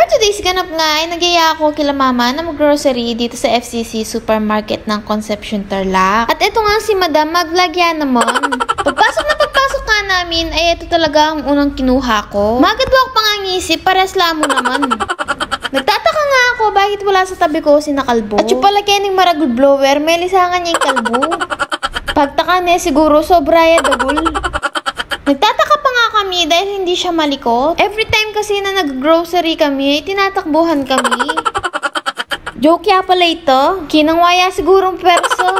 today's ganap nga ay nagyaya ako kila mama na mag-grocery dito sa FCC Supermarket ng Concepcion Tarlac. At ito nga si madam, mag-vlog yan naman. Pagpasok nga namin ay ito talaga ang unang kinuha ko. Magadwak pa nga ang isip, pares lamo naman. Nagtataka nga ako bakit wala sa tabi ko si nakalbo. At yung palagyan ng maragul blower, may lisangan niya yung kalbo. Pagtaka niya siguro sobra ya dagul. Nagtataka pa nga kami dahil hindi siya malikot. Every time kasi na nag-grocery kami, ay tinatakbuhan kami. Joke ya pala ito. Kinangwaya sigurong perso.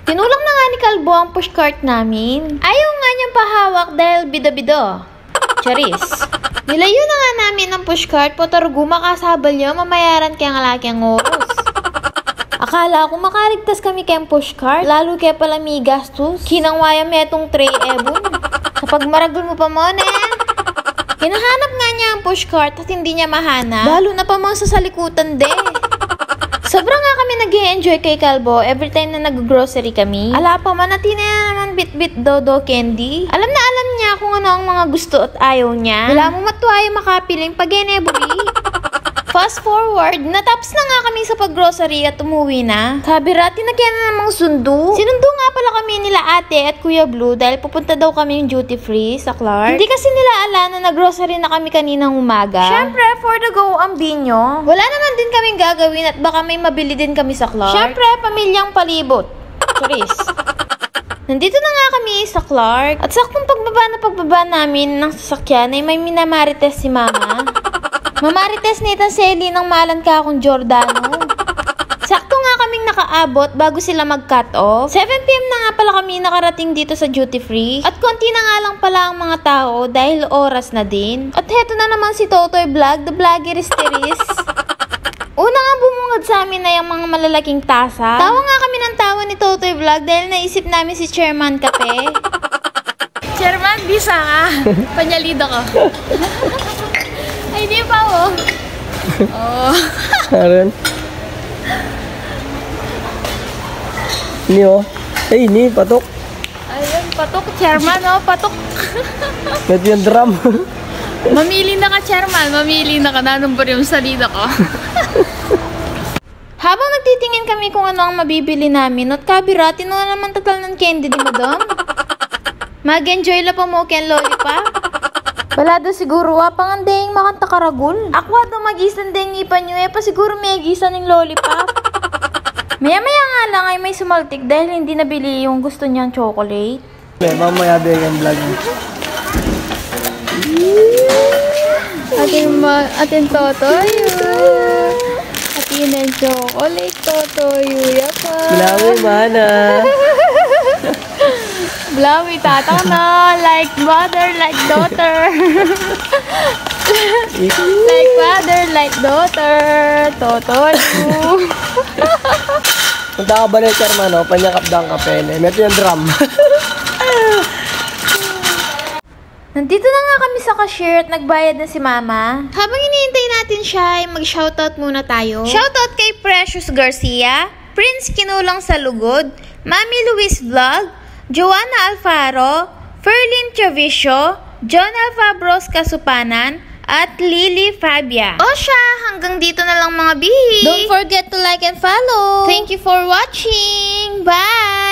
Tinulak na nga ni Kalbo ang pushcart namin. Ayaw nga niyang pahawak dahil bido-bido. Charis. Nilayo na nga namin ang pushcart po taruguma kasabal niyo mamayaran kaya nga laki ang oros. Akala ko makaligtas kami kayang pushcart, lalo kaya pala may gastos. Kinangwaya metong tray ebon. Kapag maragol mo pa mo na hinahanap nga niya ang pushcart at hindi niya mahanap. Lalo na pa mga sa salikutan Sobrang nga kami nag-i-enjoy kay Kalbo every time na nag-grocery kami. Ala pa man natin na naman bit-bit dodo candy. Alam na alam niya kung ano ang mga gusto at ayaw niya. Wala mo matuwa yung makapiling pag-eneburi. Fast forward, natapos na nga kami sa pag-grocery at umuwi na. Kabirati na kaya na namang sundo. Sinundo nga pala kami nila ate at Kuya Blue dahil pupunta daw kami yung duty free sa Clark. Hindi kasi nila ala na nag-grocery na kami kaninang umaga. Syempre, for the go ang binyo. Wala naman din kaming gagawin at baka may mabili din kami sa Clark. Syempre, pamilyang palibot. Charis. Nandito na nga kami sa Clark. At saktong pagbaba namin ng sasakyan ay may minamarites si mama. Mamarites nita Selly ng malan ka akong Giordano. Sakto nga kaming nakaabot bago sila mag-cut off. 7 PM na nga pala kami nakarating dito sa duty free. At konti na nga lang pala ang mga tao dahil oras na din. At heto na naman si Totoy Vlog, the vloggeris-teris. Una nga bumungad sa amin na yung mga malalaking tasa. Tawa nga kami ng tawa ni Totoy Vlog dahil naisip namin si Chairman Kape. Chairman, bisa ka. Panyalido ko. Ay, di pa oh. Oh. Karen. Ini oh. Eh, ini patok. Ayun, patok. Chairman oh, patok. Pwede yung drum. Mamili na ka, Chairman. Mamili na ka. Nanumbor yung salida ko. Habang nagtitingin kami kung ano ang mabibili namin, at kabira, tinuha naman tatal ng candy di madam. Mag-enjoy la pa mo ken lollipop. Balado siguro pangandeng makanta karagul. Akwa daw mag-isan deng ipan nyo pa siguro may agisan ng lollipop. Maya-maya nga lang ay may sumaltik dahil hindi nabili yung gusto niyang chocolate. Mamaya din yung vlog. Atin Totoyo. Atin ang chocolate Totoyo. Yapa. Bilawi mana. Blawi tatang na, like mother, like daughter. Like father, like daughter. Totoyo. Punta ka ba na yung Chairman, no? Panyakap daang kapele. Meto yung drum. Nandito na nga kami sa cashier at nagbayad na si Mama. Habang iniintay natin siya, ay mag-shoutout muna tayo. Shoutout kay Precious Garcia, Prince Kinulang sa Lugod, Mami Luis Vlog, Joanna Alfaro, Ferlin Chavisio, John Alfabros Kasupanan, at Lily Fabia. O siya, hanggang dito na lang mga bihi. Don't forget to like and follow. Thank you for watching. Bye!